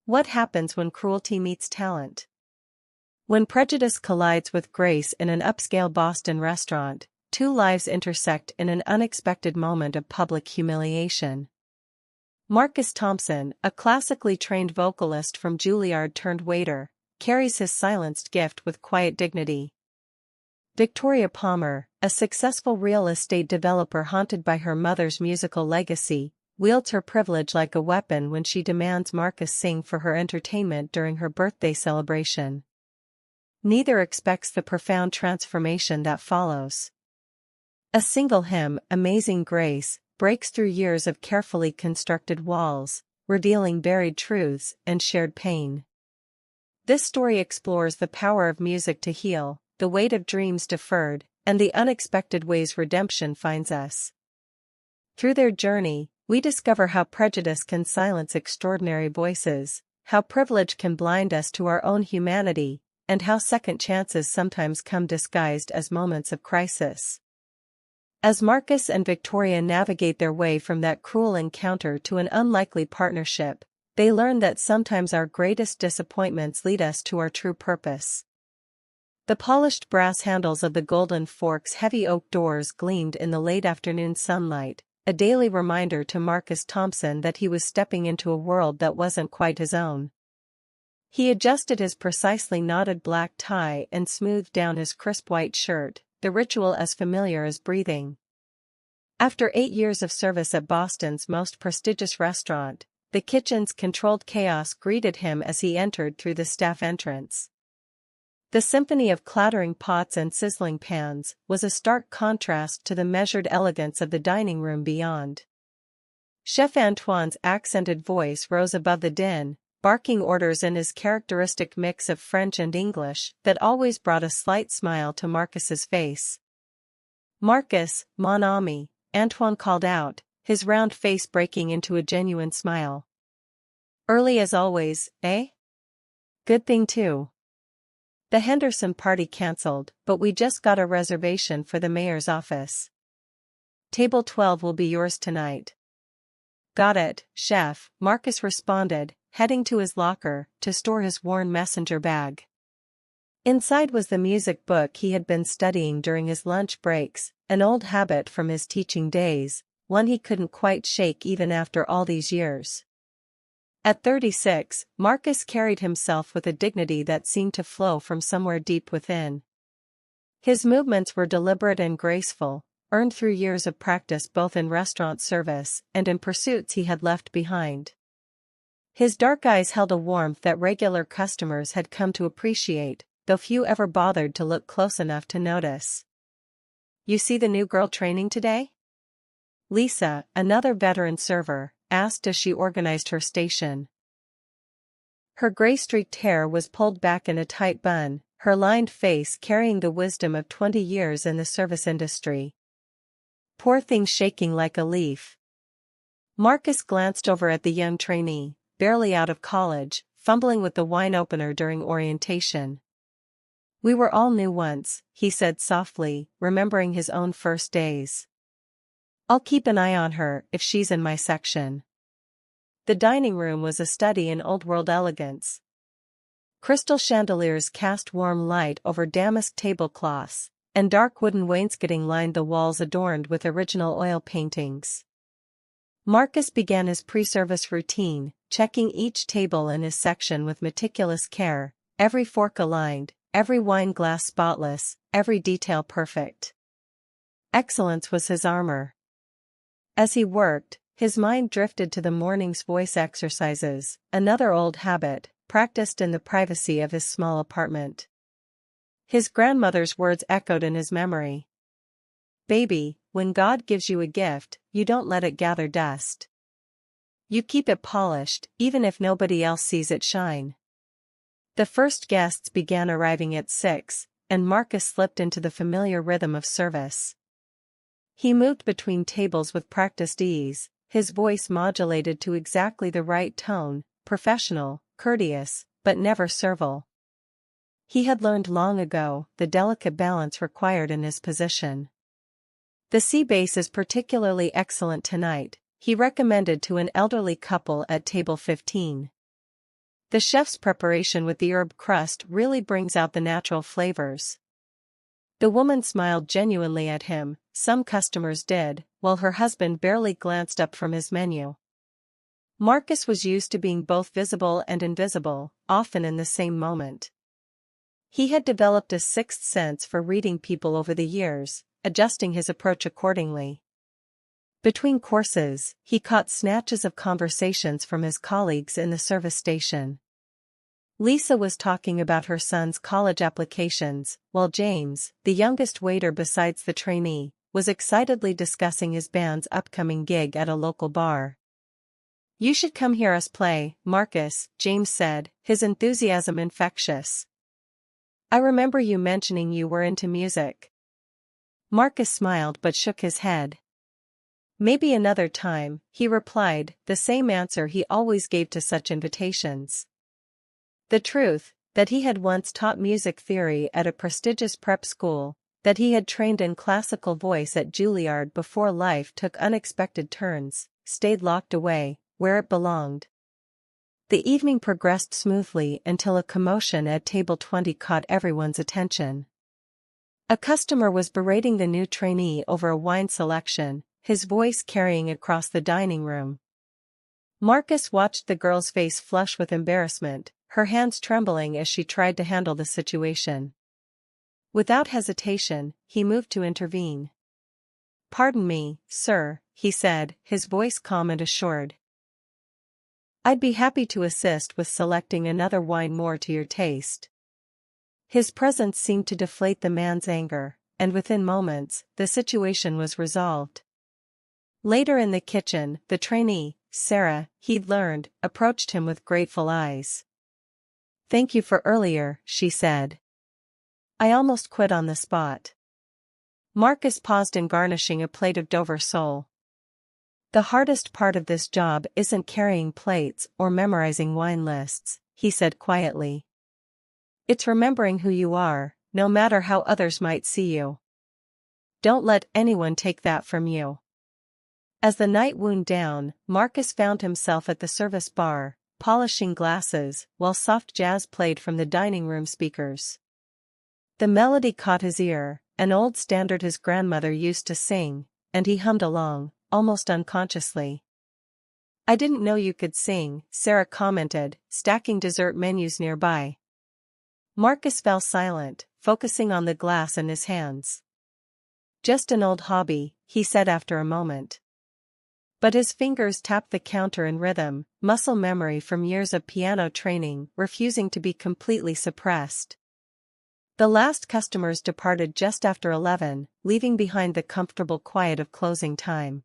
What happens when cruelty meets talent? When prejudice collides with grace in an upscale Boston restaurant, two lives intersect in an unexpected moment of public humiliation. Marcus Thompson, a classically trained vocalist from Juilliard turned waiter, carries his silenced gift with quiet dignity. Victoria Palmer, a successful real estate developer haunted by her mother's musical legacy, wields her privilege like a weapon when she demands Marcus sing for her entertainment during her birthday celebration. Neither expects the profound transformation that follows. A single hymn, Amazing Grace, breaks through years of carefully constructed walls, revealing buried truths and shared pain. This story explores the power of music to heal, the weight of dreams deferred, and the unexpected ways redemption finds us. Through their journey, we discover how prejudice can silence extraordinary voices, how privilege can blind us to our own humanity, and how second chances sometimes come disguised as moments of crisis. As Marcus and Victoria navigate their way from that cruel encounter to an unlikely partnership, they learn that sometimes our greatest disappointments lead us to our true purpose. The polished brass handles of the Golden Fork's heavy oak doors gleamed in the late afternoon sunlight, a daily reminder to Marcus Thompson that he was stepping into a world that wasn't quite his own. He adjusted his precisely knotted black tie and smoothed down his crisp white shirt, the ritual as familiar as breathing. After 8 years of service at Boston's most prestigious restaurant, the kitchen's controlled chaos greeted him as he entered through the staff entrance. The symphony of clattering pots and sizzling pans was a stark contrast to the measured elegance of the dining room beyond. Chef Antoine's accented voice rose above the din, barking orders in his characteristic mix of French and English that always brought a slight smile to Marcus's face. "Marcus, mon ami," Antoine called out, his round face breaking into a genuine smile. "Early as always, eh? Good thing too. The Henderson party cancelled, but we just got a reservation for the mayor's office. Table 12 will be yours tonight." "Got it, chef," Marcus responded, heading to his locker to store his worn messenger bag. Inside was the music book he had been studying during his lunch breaks, an old habit from his teaching days, one he couldn't quite shake even after all these years. At 36, Marcus carried himself with a dignity that seemed to flow from somewhere deep within. His movements were deliberate and graceful, earned through years of practice both in restaurant service and in pursuits he had left behind. His dark eyes held a warmth that regular customers had come to appreciate, though few ever bothered to look close enough to notice. "You see the new girl training today?" Lisa, another veteran server, asked as she organized her station. Her gray-streaked hair was pulled back in a tight bun, her lined face carrying the wisdom of 20 years in the service industry. "Poor thing shaking like a leaf." Marcus glanced over at the young trainee, barely out of college, fumbling with the wine opener during orientation. "We were all new once," he said softly, remembering his own first days. "I'll keep an eye on her if she's in my section." The dining room was a study in old-world elegance. Crystal chandeliers cast warm light over damask tablecloths, and dark wooden wainscoting lined the walls adorned with original oil paintings. Marcus began his pre-service routine, checking each table in his section with meticulous care, every fork aligned, every wine glass spotless, every detail perfect. Excellence was his armor. As he worked, his mind drifted to the morning's voice exercises, another old habit, practiced in the privacy of his small apartment. His grandmother's words echoed in his memory. "Baby, when God gives you a gift, you don't let it gather dust. You keep it polished, even if nobody else sees it shine." The first guests began arriving at 6, and Marcus slipped into the familiar rhythm of service. He moved between tables with practiced ease, his voice modulated to exactly the right tone, professional, courteous, but never servile. He had learned long ago the delicate balance required in his position. "The sea bass is particularly excellent tonight," he recommended to an elderly couple at table 15. The chef's preparation with the herb crust really brings out the natural flavors. The woman smiled genuinely at him, some customers did, while her husband barely glanced up from his menu. Marcus was used to being both visible and invisible, often in the same moment. He had developed a sixth sense for reading people over the years, adjusting his approach accordingly. Between courses, he caught snatches of conversations from his colleagues in the service station. Lisa was talking about her son's college applications, while James, the youngest waiter besides the trainee, was excitedly discussing his band's upcoming gig at a local bar. "You should come hear us play, Marcus," James said, his enthusiasm infectious. "I remember you mentioning you were into music." Marcus smiled but shook his head. "Maybe another time," he replied, the same answer he always gave to such invitations. The truth, that he had once taught music theory at a prestigious prep school, that he had trained in classical voice at Juilliard before life took unexpected turns, stayed locked away, where it belonged. The evening progressed smoothly until a commotion at table 20 caught everyone's attention. A customer was berating the new trainee over a wine selection, his voice carrying across the dining room. Marcus watched the girl's face flush with embarrassment, her hands trembling as she tried to handle the situation. Without hesitation, he moved to intervene. "Pardon me, sir," he said, his voice calm and assured. "I'd be happy to assist with selecting another wine more to your taste." His presence seemed to deflate the man's anger, and within moments, the situation was resolved. Later in the kitchen, the trainee, Sarah, he'd learned, approached him with grateful eyes. "Thank you for earlier," she said. "I almost quit on the spot." Marcus paused in garnishing a plate of Dover sole. "The hardest part of this job isn't carrying plates or memorizing wine lists," he said quietly. "It's remembering who you are, no matter how others might see you. Don't let anyone take that from you." As the night wound down, Marcus found himself at the service bar, polishing glasses, while soft jazz played from the dining room speakers. The melody caught his ear, an old standard his grandmother used to sing, and he hummed along, almost unconsciously. "I didn't know you could sing," Sarah commented, stacking dessert menus nearby. Marcus fell silent, focusing on the glass in his hands. "Just an old hobby," he said after a moment. But his fingers tapped the counter in rhythm, muscle memory from years of piano training refusing to be completely suppressed. The last customers departed just after 11, leaving behind the comfortable quiet of closing time.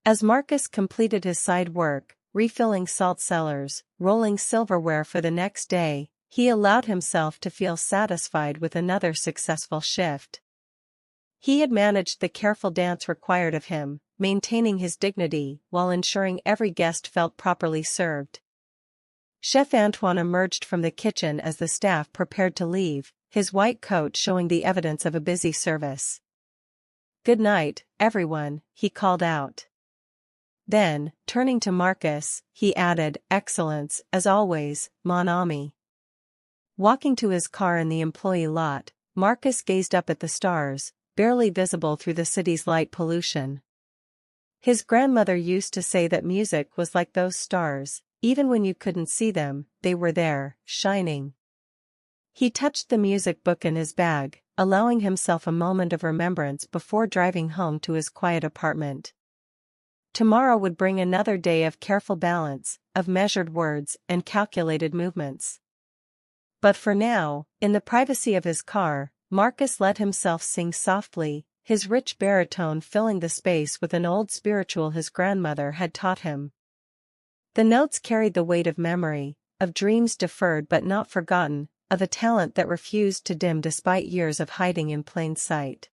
As Marcus completed his side work, refilling salt cellars, rolling silverware for the next day, he allowed himself to feel satisfied with another successful shift. He had managed the careful dance required of him, maintaining his dignity while ensuring every guest felt properly served. Chef Antoine emerged from the kitchen as the staff prepared to leave, his white coat showing the evidence of a busy service. "Good night, everyone," he called out. Then, turning to Marcus, he added, "Excellence, as always, mon ami." Walking to his car in the employee lot, Marcus gazed up at the stars, barely visible through the city's light pollution. His grandmother used to say that music was like those stars, even when you couldn't see them, they were there, shining. He touched the music book in his bag, allowing himself a moment of remembrance before driving home to his quiet apartment. Tomorrow would bring another day of careful balance, of measured words and calculated movements. But for now, in the privacy of his car, Marcus let himself sing softly, his rich baritone filling the space with an old spiritual his grandmother had taught him. The notes carried the weight of memory, of dreams deferred but not forgotten, of a talent that refused to dim despite years of hiding in plain sight.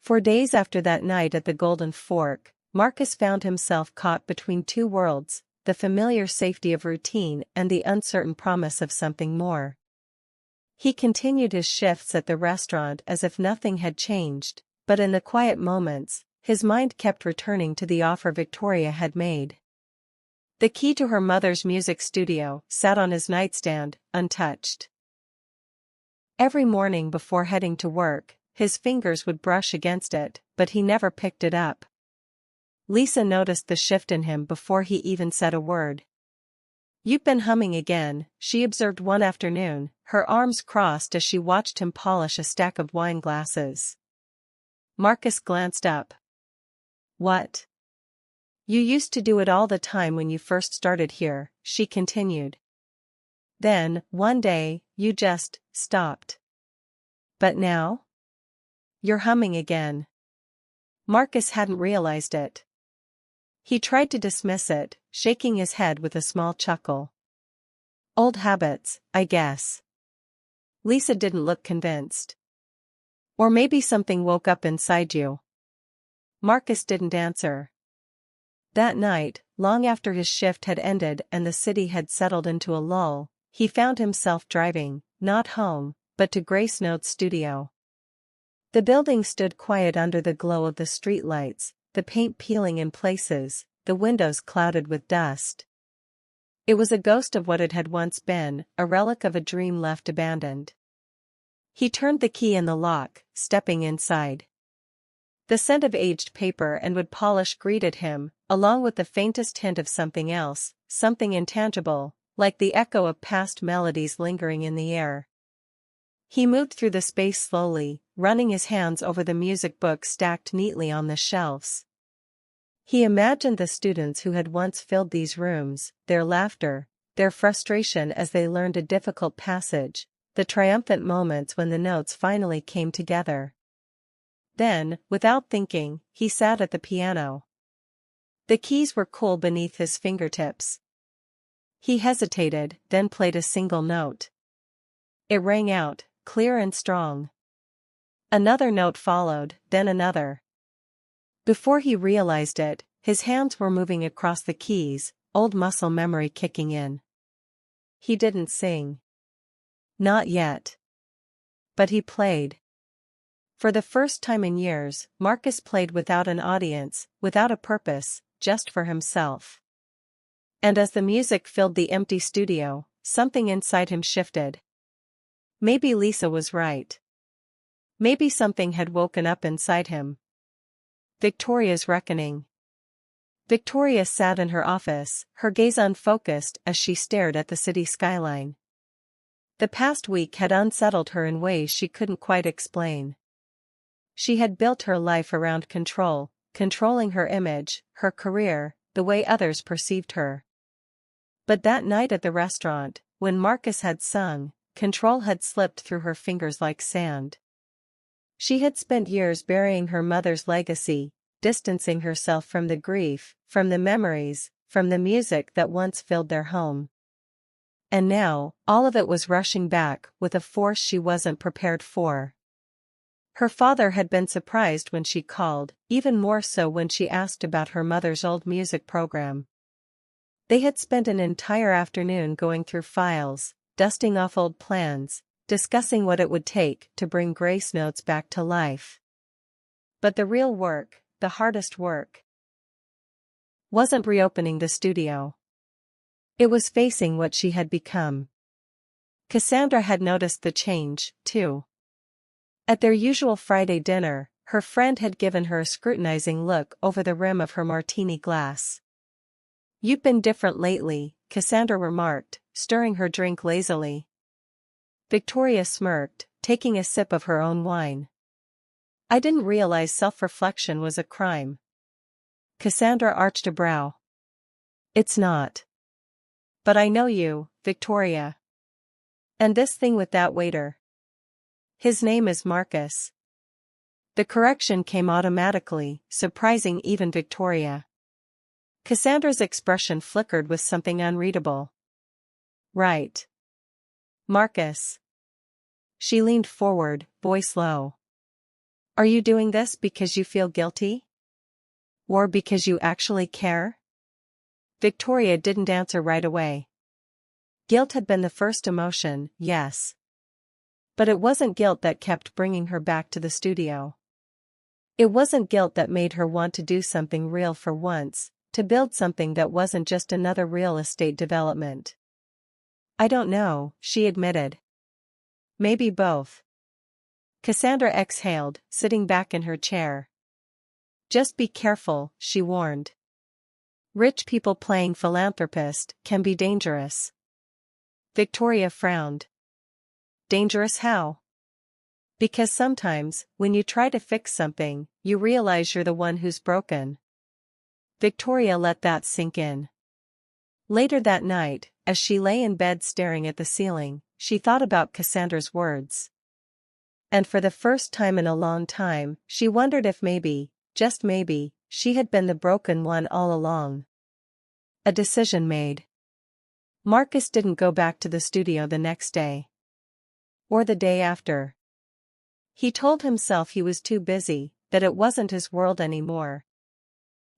For days after that night at the Golden Fork, Marcus found himself caught between two worlds, the familiar safety of routine and the uncertain promise of something more. He continued his shifts at the restaurant as if nothing had changed, but in the quiet moments, his mind kept returning to the offer Victoria had made. The key to her mother's music studio sat on his nightstand, untouched. Every morning before heading to work, his fingers would brush against it, but he never picked it up. Lisa noticed the shift in him before he even said a word. "You've been humming again," she observed one afternoon, her arms crossed as she watched him polish a stack of wine glasses. Marcus glanced up. "What?" "You used to do it all the time when you first started here," she continued. "Then, one day, you just stopped. But now? You're humming again." Marcus hadn't realized it. He tried to dismiss it, shaking his head with a small chuckle. "Old habits, I guess." Lisa didn't look convinced. "Or maybe something woke up inside you." Marcus didn't answer. That night, long after his shift had ended and the city had settled into a lull, he found himself driving, not home, but to Grace Note's studio. The building stood quiet under the glow of the streetlights, the paint peeling in places, the windows clouded with dust. It was a ghost of what it had once been, a relic of a dream left abandoned. He turned the key in the lock, stepping inside. The scent of aged paper and wood polish greeted him, along with the faintest hint of something else, something intangible, like the echo of past melodies lingering in the air. He moved through the space slowly, running his hands over the music books stacked neatly on the shelves. He imagined the students who had once filled these rooms, their laughter, their frustration as they learned a difficult passage, the triumphant moments when the notes finally came together. Then, without thinking, he sat at the piano. The keys were cool beneath his fingertips. He hesitated, then played a single note. It rang out, clear and strong. Another note followed, then another. Before he realized it, his hands were moving across the keys, old muscle memory kicking in. He didn't sing. Not yet. But he played. For the first time in years, Marcus played without an audience, without a purpose, just for himself. And as the music filled the empty studio, something inside him shifted. Maybe Lisa was right. Maybe something had woken up inside him. Victoria's reckoning. Victoria sat in her office, her gaze unfocused as she stared at the city skyline. The past week had unsettled her in ways she couldn't quite explain. She had built her life around control, controlling her image, her career, the way others perceived her. But that night at the restaurant, when Marcus had sung, control had slipped through her fingers like sand. She had spent years burying her mother's legacy, distancing herself from the grief, from the memories, from the music that once filled their home. And now, all of it was rushing back with a force she wasn't prepared for. Her father had been surprised when she called, even more so when she asked about her mother's old music program. They had spent an entire afternoon going through files, dusting off old plans, discussing what it would take to bring Grace Notes back to life. But the real work, the hardest work, wasn't reopening the studio. It was facing what she had become. Cassandra had noticed the change, too. At their usual Friday dinner, her friend had given her a scrutinizing look over the rim of her martini glass. "You've been different lately," Cassandra remarked, stirring her drink lazily. Victoria smirked, taking a sip of her own wine. "I didn't realize self-reflection was a crime." Cassandra arched a brow. "It's not. But I know you, Victoria. And this thing with that waiter. His name is Marcus." The correction came automatically, surprising even Victoria. Cassandra's expression flickered with something unreadable. "Right. Marcus." She leaned forward, voice low. "Are you doing this because you feel guilty? Or because you actually care?" Victoria didn't answer right away. Guilt had been the first emotion, yes. But it wasn't guilt that kept bringing her back to the studio. It wasn't guilt that made her want to do something real for once, to build something that wasn't just another real estate development. I don't know, she admitted. Maybe both. Cassandra exhaled, sitting back in her chair. Just be careful, she warned. Rich people playing philanthropist can be dangerous. Victoria frowned. Dangerous how? Because sometimes, when you try to fix something, you realize you're the one who's broken. Victoria let that sink in. Later that night, as she lay in bed staring at the ceiling, she thought about Cassandra's words. And for the first time in a long time, she wondered if maybe, just maybe, she had been the broken one all along. A decision made. Marcus didn't go back to the studio the next day. Or the day after. He told himself he was too busy, that it wasn't his world anymore.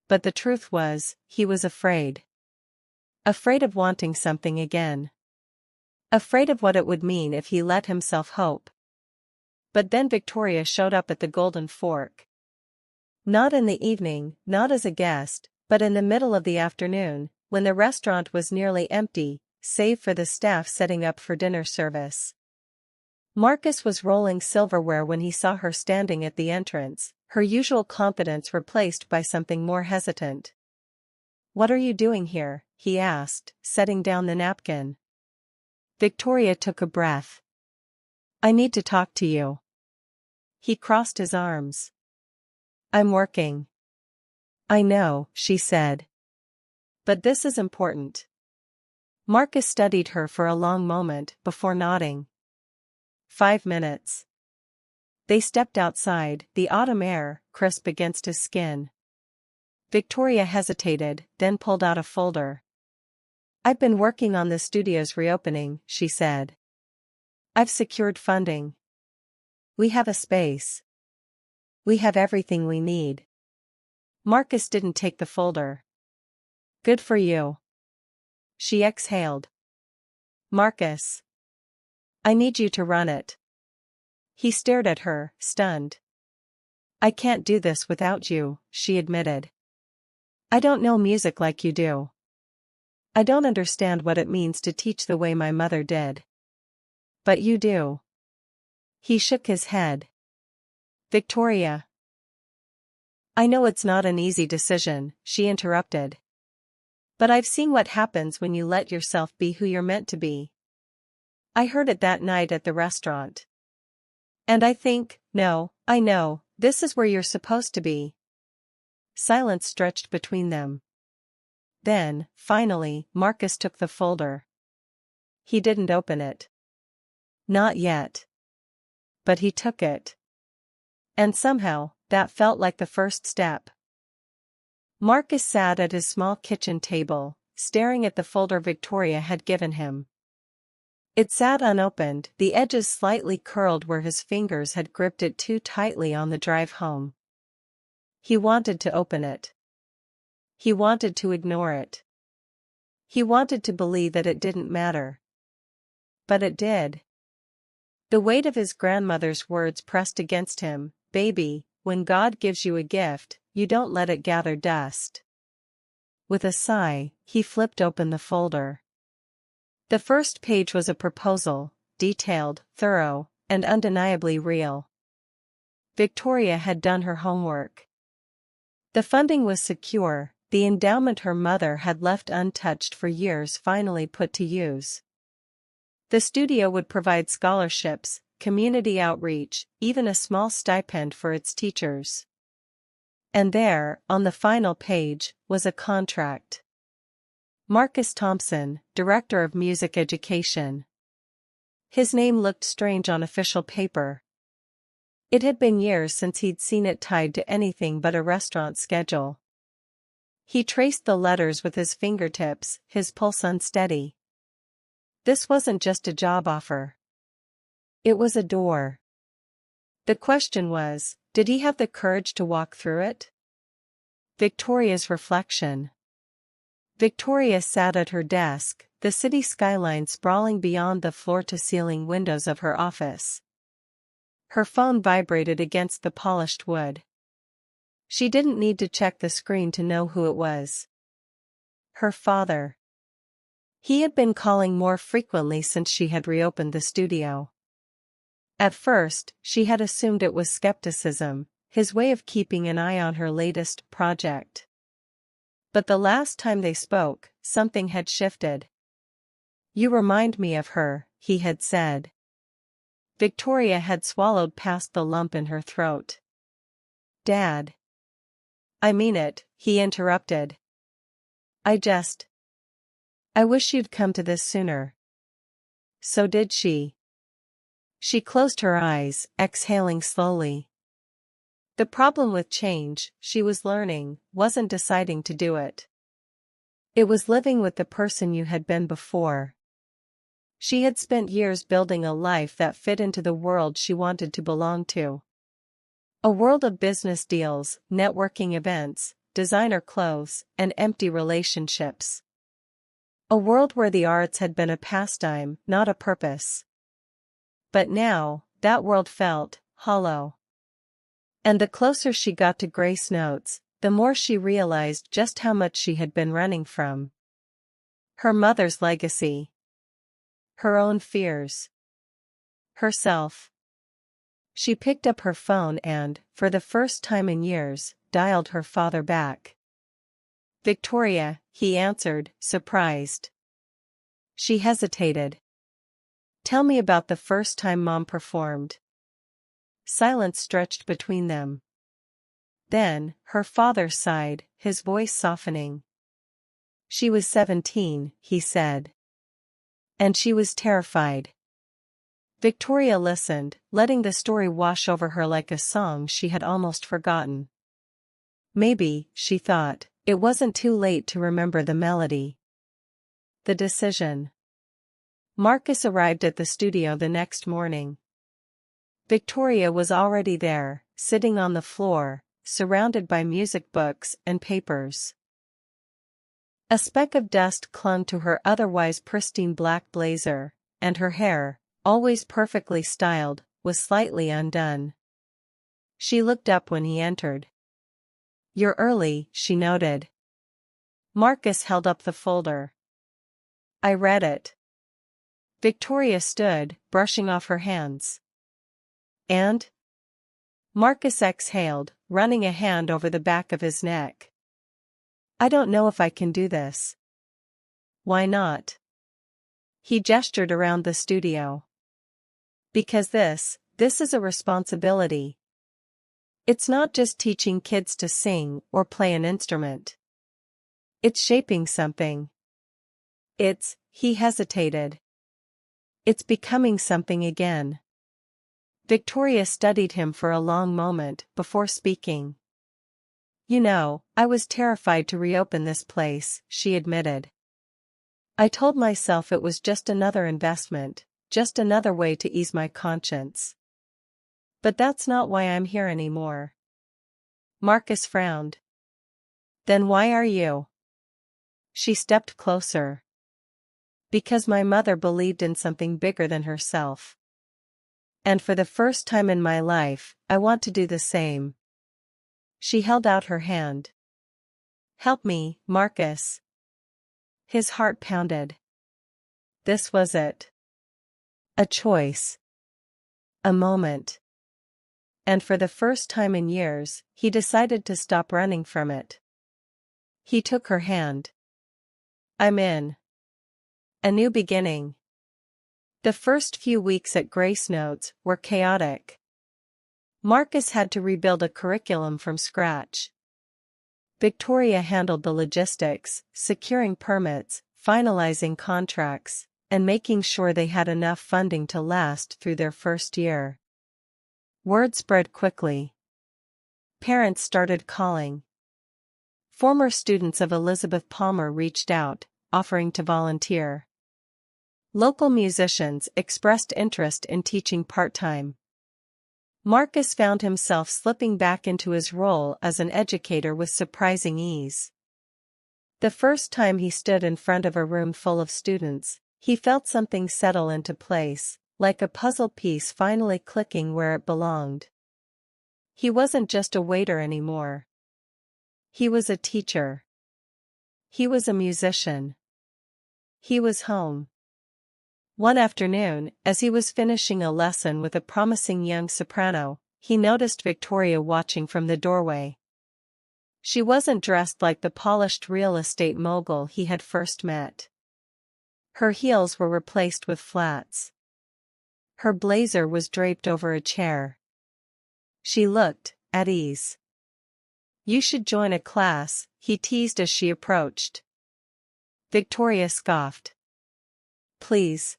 But the truth was, he was afraid. Afraid of wanting something again. Afraid of what it would mean if he let himself hope. But then Victoria showed up at the Golden Fork. Not in the evening, not as a guest, but in the middle of the afternoon, when the restaurant was nearly empty, save for the staff setting up for dinner service. Marcus was rolling silverware when he saw her standing at the entrance, her usual confidence replaced by something more hesitant. "What are you doing here?" he asked, setting down the napkin. Victoria took a breath. "I need to talk to you." He crossed his arms. "I'm working." "I know," she said. "But this is important." Marcus studied her for a long moment before nodding. 5 minutes. They stepped outside, the autumn air, crisp against his skin. Victoria hesitated, then pulled out a folder. "I've been working on the studio's reopening," she said. "I've secured funding. We have a space. We have everything we need." Marcus didn't take the folder. "Good for you." She exhaled. "Marcus. I need you to run it." He stared at her, stunned. "I can't do this without you," she admitted. "I don't know music like you do. I don't understand what it means to teach the way my mother did. But you do." He shook his head. "Victoria." "I know it's not an easy decision," she interrupted. "But I've seen what happens when you let yourself be who you're meant to be. I heard it that night at the restaurant. And I think, no, I know, this is where you're supposed to be." Silence stretched between them. Then, finally, Marcus took the folder. He didn't open it. Not yet. But he took it. And somehow, that felt like the first step. Marcus sat at his small kitchen table, staring at the folder Victoria had given him. It sat unopened, the edges slightly curled where his fingers had gripped it too tightly on the drive home. He wanted to open it. He wanted to ignore it. He wanted to believe that it didn't matter. But it did. The weight of his grandmother's words pressed against him. "Baby, when God gives you a gift, you don't let it gather dust." With a sigh, he flipped open the folder. The first page was a proposal, detailed, thorough, and undeniably real. Victoria had done her homework. The funding was secure, the endowment her mother had left untouched for years finally put to use. The studio would provide scholarships, community outreach, even a small stipend for its teachers. And there, on the final page, was a contract. Marcus Thompson, Director of Music Education. His name looked strange on official paper. It had been years since he'd seen it tied to anything but a restaurant schedule. He traced the letters with his fingertips, his pulse unsteady. This wasn't just a job offer. It was a door. The question was, did he have the courage to walk through it? Victoria's reflection. Victoria sat at her desk, the city skyline sprawling beyond the floor-to-ceiling windows of her office. Her phone vibrated against the polished wood. She didn't need to check the screen to know who it was. Her father. He had been calling more frequently since she had reopened the studio. At first, she had assumed it was skepticism, his way of keeping an eye on her latest project. But the last time they spoke, something had shifted. "You remind me of her," he had said. Victoria had swallowed past the lump in her throat. "Dad." "I mean it," he interrupted. I wish you'd come to this sooner." So did she. She closed her eyes, exhaling slowly. The problem with change, she was learning, wasn't deciding to do it. It was living with the person you had been before. She had spent years building a life that fit into the world she wanted to belong to. A world of business deals, networking events, designer clothes, and empty relationships. A world where the arts had been a pastime, not a purpose. But now, that world felt hollow. And the closer she got to Grace Notes, the more she realized just how much she had been running from. Her mother's legacy. Her own fears. Herself. She picked up her phone and, for the first time in years, dialed her father back. "Victoria," he answered, surprised. She hesitated. "Tell me about the first time Mom performed." Silence stretched between them. Then, her father sighed, his voice softening. "She was 17, he said. And she was terrified." Victoria listened, letting the story wash over her like a song she had almost forgotten. Maybe, she thought, it wasn't too late to remember the melody. The decision. Marcus arrived at the studio the next morning. Victoria was already there, sitting on the floor, surrounded by music books and papers. A speck of dust clung to her otherwise pristine black blazer, and her hair, always perfectly styled, was slightly undone. She looked up when he entered. "You're early," she noted. Marcus held up the folder. "I read it." Victoria stood, brushing off her hands. "And?" Marcus exhaled, running a hand over the back of his neck. "I don't know if I can do this." "Why not?" He gestured around the studio. "Because this is a responsibility. It's not just teaching kids to sing or play an instrument. It's shaping something. He hesitated. It's becoming something again." Victoria studied him for a long moment before speaking. "You know, I was terrified to reopen this place," she admitted. "I told myself it was just another investment, just another way to ease my conscience. But that's not why I'm here anymore." Marcus frowned. "Then why are you?" She stepped closer. "Because my mother believed in something bigger than herself. And for the first time in my life, I want to do the same." She held out her hand. "Help me, Marcus." His heart pounded. This was it. A choice. A moment. And for the first time in years, he decided to stop running from it. He took her hand. "I'm in. A new beginning." The first few weeks at Grace Notes were chaotic. Marcus had to rebuild a curriculum from scratch. Victoria handled the logistics, securing permits, finalizing contracts, and making sure they had enough funding to last through their first year. Word spread quickly. Parents started calling. Former students of Elizabeth Palmer reached out, offering to volunteer. Local musicians expressed interest in teaching part-time. Marcus found himself slipping back into his role as an educator with surprising ease. The first time he stood in front of a room full of students, he felt something settle into place, like a puzzle piece finally clicking where it belonged. He wasn't just a waiter anymore. He was a teacher. He was a musician. He was home. One afternoon, as he was finishing a lesson with a promising young soprano, he noticed Victoria watching from the doorway. She wasn't dressed like the polished real estate mogul he had first met. Her heels were replaced with flats. Her blazer was draped over a chair. She looked at ease. "You should join a class," he teased as she approached. Victoria scoffed. "Please.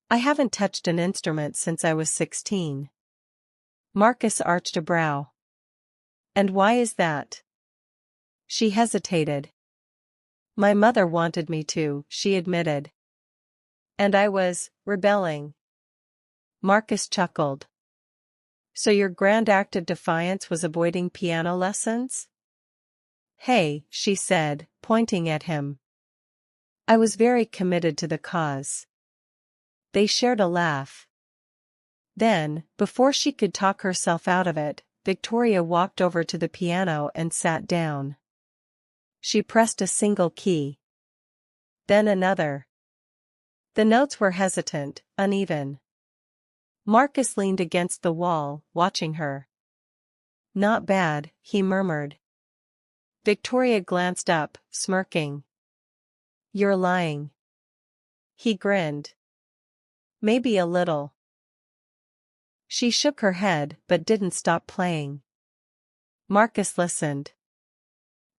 I haven't touched an instrument since I was 16. Marcus arched a brow. "And why is that?" She hesitated. "My mother wanted me to," she admitted. "And I was rebelling." Marcus chuckled. "So your grand act of defiance was avoiding piano lessons?" "Hey," she said, pointing at him. "I was very committed to the cause." They shared a laugh. Then, before she could talk herself out of it, Victoria walked over to the piano and sat down. She pressed a single key. Then another. The notes were hesitant, uneven. Marcus leaned against the wall, watching her. "Not bad," he murmured. Victoria glanced up, smirking. "You're lying." He grinned. "Maybe a little." She shook her head but didn't stop playing. Marcus listened.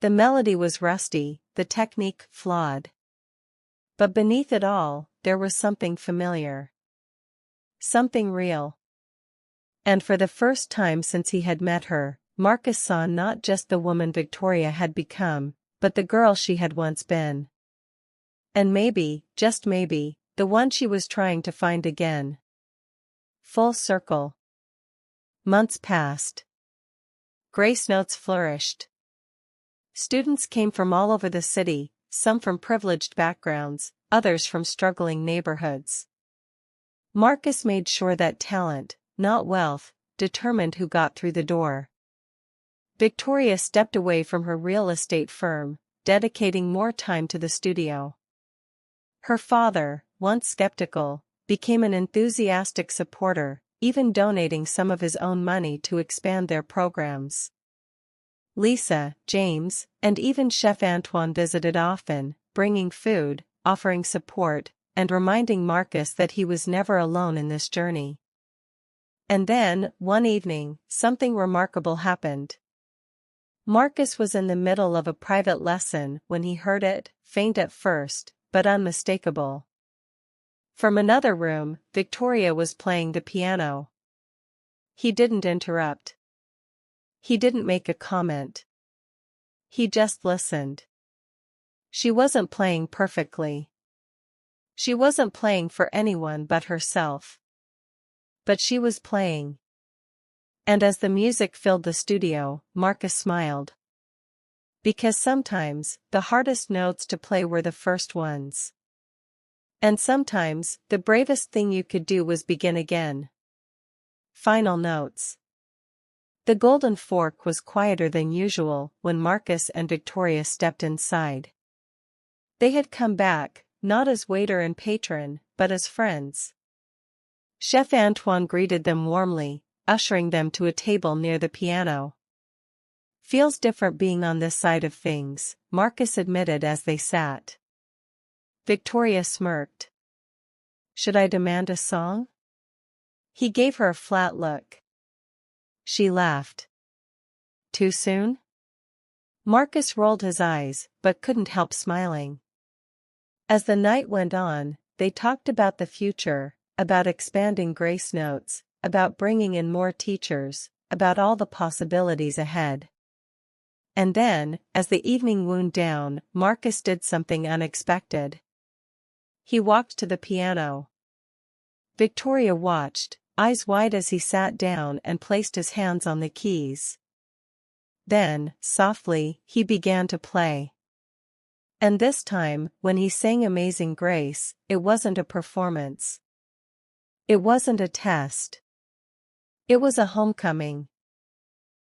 The melody was rusty, the technique flawed. But beneath it all, there was something familiar. Something real. And for the first time since he had met her, Marcus saw not just the woman Victoria had become, but the girl she had once been. And maybe, just maybe, the one she was trying to find again. Full circle. Months passed. Grace notes flourished. Students came from all over the city, some from privileged backgrounds, others from struggling neighborhoods. Marcus made sure that talent, not wealth, determined who got through the door. Victoria stepped away from her real estate firm, dedicating more time to the studio. Her father, once skeptical, became an enthusiastic supporter, even donating some of his own money to expand their programs. Lisa, James, and even Chef Antoine visited often, bringing food, offering support, and reminding Marcus that he was never alone in this journey. And then, one evening, something remarkable happened. Marcus was in the middle of a private lesson when he heard it, faint at first, but unmistakable. From another room, Victoria was playing the piano. He didn't interrupt. He didn't make a comment. He just listened. She wasn't playing perfectly. She wasn't playing for anyone but herself. But she was playing. And as the music filled the studio, Marcus smiled. Because sometimes, the hardest notes to play were the first ones. And sometimes, the bravest thing you could do was begin again. Final notes. The golden fork was quieter than usual when Marcus and Victoria stepped inside. They had come back, not as waiter and patron, but as friends. Chef Antoine greeted them warmly, ushering them to a table near the piano. "Feels different being on this side of things," Marcus admitted as they sat. Victoria smirked. "Should I demand a song?" He gave her a flat look. She laughed. "Too soon?" Marcus rolled his eyes, but couldn't help smiling. As the night went on, they talked about the future, about expanding Grace Notes, about bringing in more teachers, about all the possibilities ahead. And then, as the evening wound down, Marcus did something unexpected. He walked to the piano. Victoria watched, eyes wide as he sat down and placed his hands on the keys. Then, softly, he began to play. And this time, when he sang Amazing Grace, it wasn't a performance. It wasn't a test. It was a homecoming.